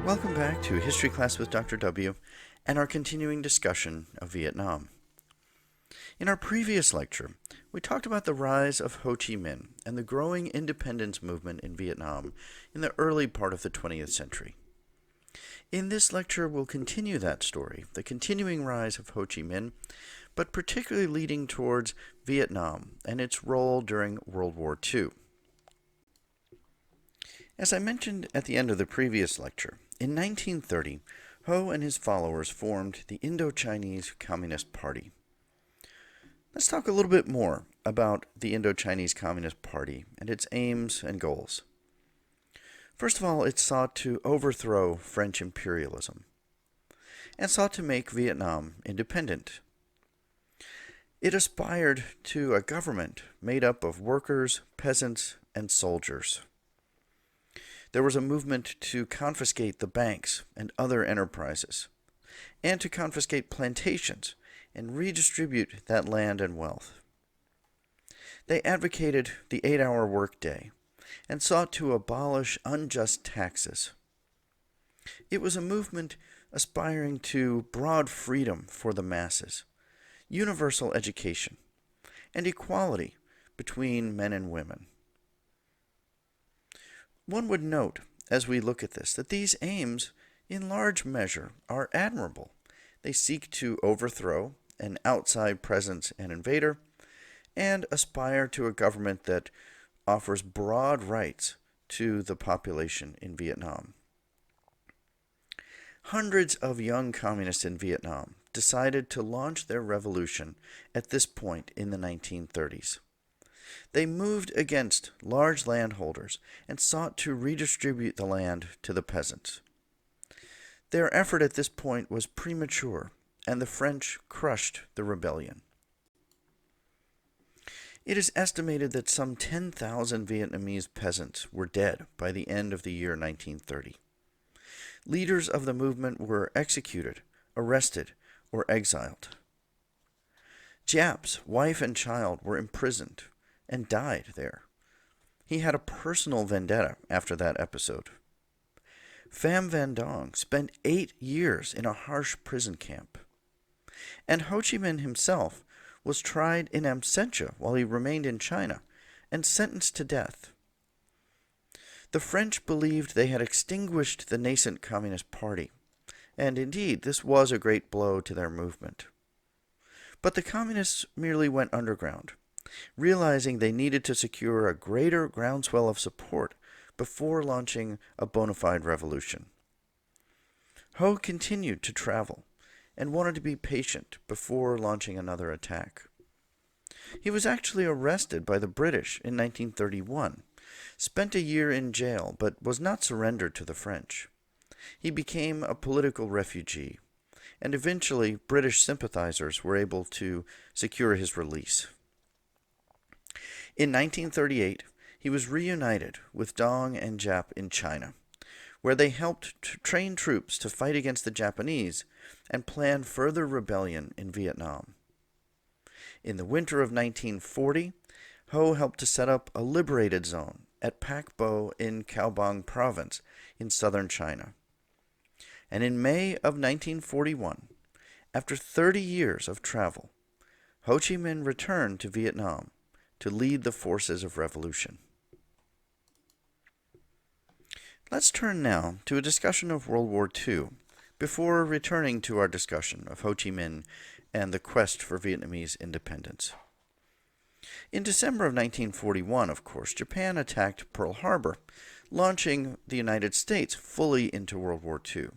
Welcome back to History Class with Dr. W and our continuing discussion of Vietnam. In our previous lecture, we talked about the rise of Ho Chi Minh and the growing independence movement in Vietnam in the early part of the 20th century. In this lecture, we'll continue that story, the continuing rise of Ho Chi Minh, but particularly leading towards Vietnam and its role during World War II. As I mentioned at the end of the previous lecture, in 1930, Ho and his followers formed the Indochinese Communist Party. Let's talk a little bit more about the Indochinese Communist Party and its aims and goals. First of all, it sought to overthrow French imperialism and sought to make Vietnam independent. It aspired to a government made up of workers, peasants, and soldiers. There was a movement to confiscate the banks and other enterprises, and to confiscate plantations and redistribute that land and wealth. They advocated the 8-hour workday and sought to abolish unjust taxes. It was a movement aspiring to broad freedom for the masses, universal education, and equality between men and women. One would note, as we look at this, that these aims, in large measure, are admirable. They seek to overthrow an outside presence and invader, and aspire to a government that offers broad rights to the population in Vietnam. Hundreds of young communists in Vietnam decided to launch their revolution at this point in the 1930s. They moved against large landholders and sought to redistribute the land to the peasants. Their effort at this point was premature, and the French crushed the rebellion. It is estimated that some 10,000 Vietnamese peasants were dead by the end of the year 1930. Leaders of the movement were executed, arrested, or exiled. Giap's wife and child were imprisoned and died there. He had a personal vendetta after that episode. Pham Van Dong spent 8 years in a harsh prison camp. And Ho Chi Minh himself was tried in absentia while he remained in China and sentenced to death. The French believed they had extinguished the nascent Communist Party, and indeed this was a great blow to their movement. But the Communists merely went underground, realizing they needed to secure a greater groundswell of support before launching a bona fide revolution. Ho continued to travel and wanted to be patient before launching another attack. He was actually arrested by the British in 1931, spent a year in jail, but was not surrendered to the French. He became a political refugee, and eventually British sympathizers were able to secure his release. In 1938, he was reunited with Dong and Giap in China, where they helped train troops to fight against the Japanese and plan further rebellion in Vietnam. In the winter of 1940, Ho helped to set up a liberated zone at Pac Bo in Cao Bang province in southern China. And in May of 1941, after 30 years of travel, Ho Chi Minh returned to Vietnam to lead the forces of revolution. Let's turn now to a discussion of World War II before returning to our discussion of Ho Chi Minh and the quest for Vietnamese independence. In December of 1941, of course, Japan attacked Pearl Harbor, launching the United States fully into World War II.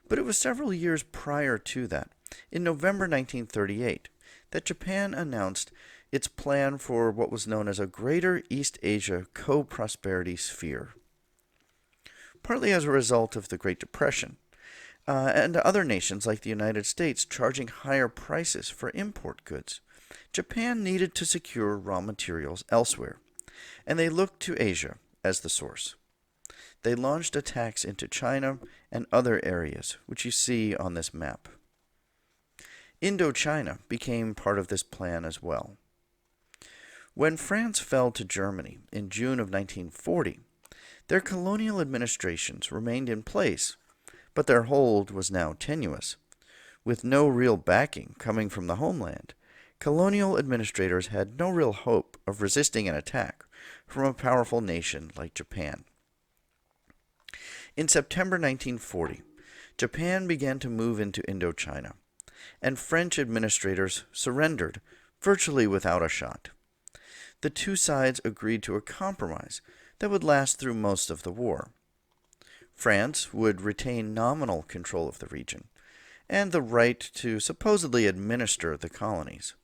But it was several years prior to that, in November 1938, that Japan announced its plan for what was known as a Greater East Asia Co-Prosperity Sphere. Partly as a result of the Great Depression, and other nations like the United States charging higher prices for import goods, Japan needed to secure raw materials elsewhere, and they looked to Asia as the source. They launched attacks into China and other areas, which you see on this map. Indochina became part of this plan as well. When France fell to Germany in June of 1940, Their colonial administrations remained in place, but their hold was now tenuous. With no real backing coming from the homeland, colonial administrators had no real hope of resisting an attack from a powerful nation like Japan. In September 1940, Japan began to move into Indochina, and French administrators surrendered virtually without a shot. The two sides agreed to a compromise that would last through most of the war. France would retain nominal control of the region and the right to supposedly administer the colonies.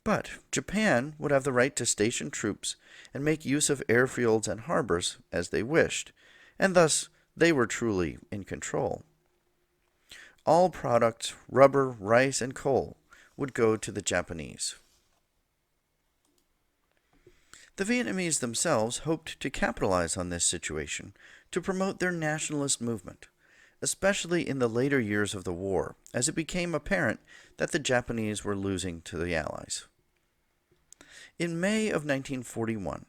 But Japan would have the right to station troops and make use of airfields and harbors as they wished, and thus they were truly in control. All products, rubber, rice, and coal, would go to the Japanese. The Vietnamese themselves hoped to capitalize on this situation to promote their nationalist movement, especially in the later years of the war, as it became apparent that the Japanese were losing to the Allies. In May of 1941,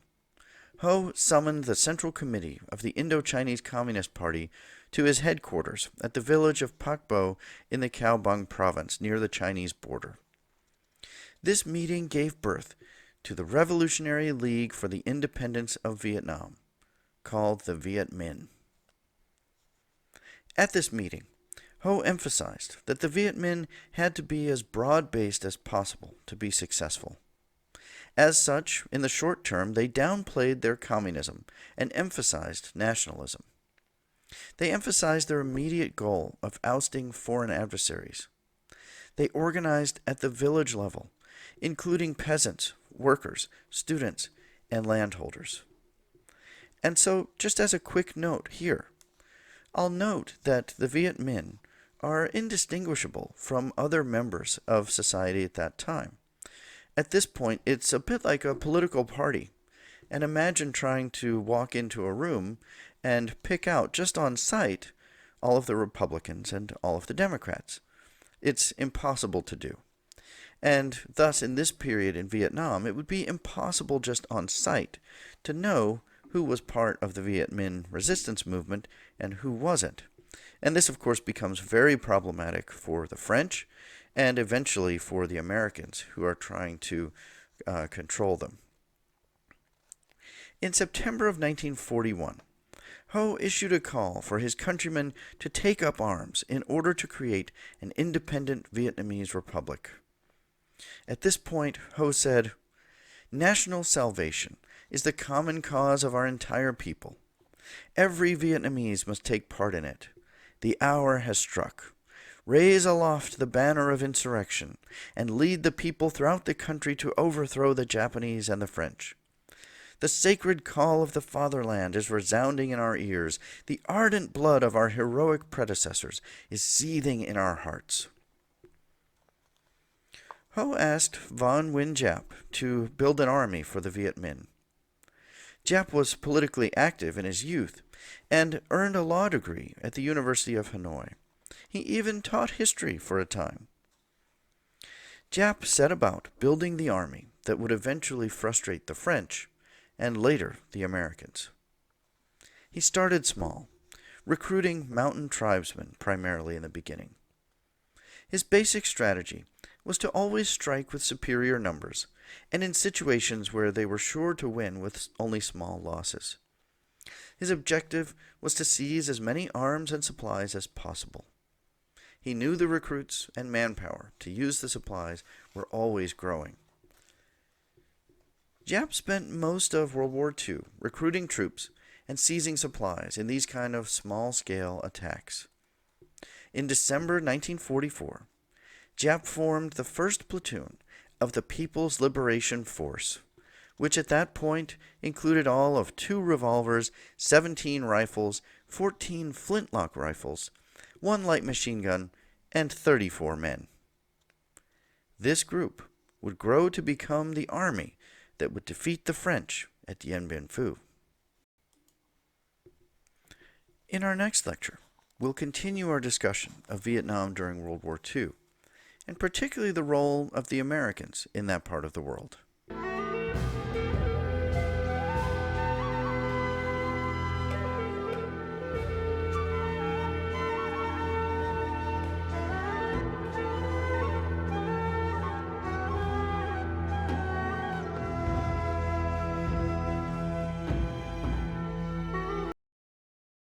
Ho summoned the Central Committee of the Indochinese Communist Party to his headquarters at the village of Pak Bo in the Cao Bang province near the Chinese border. This meeting gave birth to the Revolutionary League for the Independence of Vietnam, called the Vietminh. At this meeting, Ho emphasized that the Vietminh had to be as broad-based as possible to be successful. As such, in the short term, they downplayed their communism and emphasized nationalism. They emphasized their immediate goal of ousting foreign adversaries. They organized at the village level, including peasants, workers, students, and landholders. And so, just as a quick note here, I'll note that the Viet Minh are indistinguishable from other members of society at that time. At this point, it's a bit like a political party. And imagine trying to walk into a room and pick out, just on sight, all of the Republicans and all of the Democrats. It's impossible to do. And thus, in this period in Vietnam, it would be impossible just on sight to know who was part of the Viet Minh resistance movement and who wasn't. And this, of course, becomes very problematic for the French and eventually for the Americans who are trying to control them. In September of 1941, Ho issued a call for his countrymen to take up arms in order to create an independent Vietnamese republic. At this point, Ho said, "National salvation is the common cause of our entire people. Every Vietnamese must take part in it. The hour has struck. Raise aloft the banner of insurrection, and lead the people throughout the country to overthrow the Japanese and the French. The sacred call of the fatherland is resounding in our ears. The ardent blood of our heroic predecessors is seething in our hearts." Ho asked Vo Nguyen Giap to build an army for the Viet Minh. Giap was politically active in his youth and earned a law degree at the University of Hanoi. He even taught history for a time. Giap set about building the army that would eventually frustrate the French and later the Americans. He started small, recruiting mountain tribesmen primarily in the beginning. His basic strategy was to always strike with superior numbers, and in situations where they were sure to win with only small losses. His objective was to seize as many arms and supplies as possible. He knew the recruits and manpower to use the supplies were always growing. Giap spent most of World War II recruiting troops and seizing supplies in these kind of small-scale attacks. In December 1944, Giap formed the first platoon of the People's Liberation Force, which at that point included all of 2 revolvers, 17 rifles, 14 flintlock rifles, 1 light machine gun, and 34 men. This group would grow to become the army that would defeat the French at Dien Bien Phu. In our next lecture, we'll continue our discussion of Vietnam during World War II, and particularly the role of the Americans in that part of the world.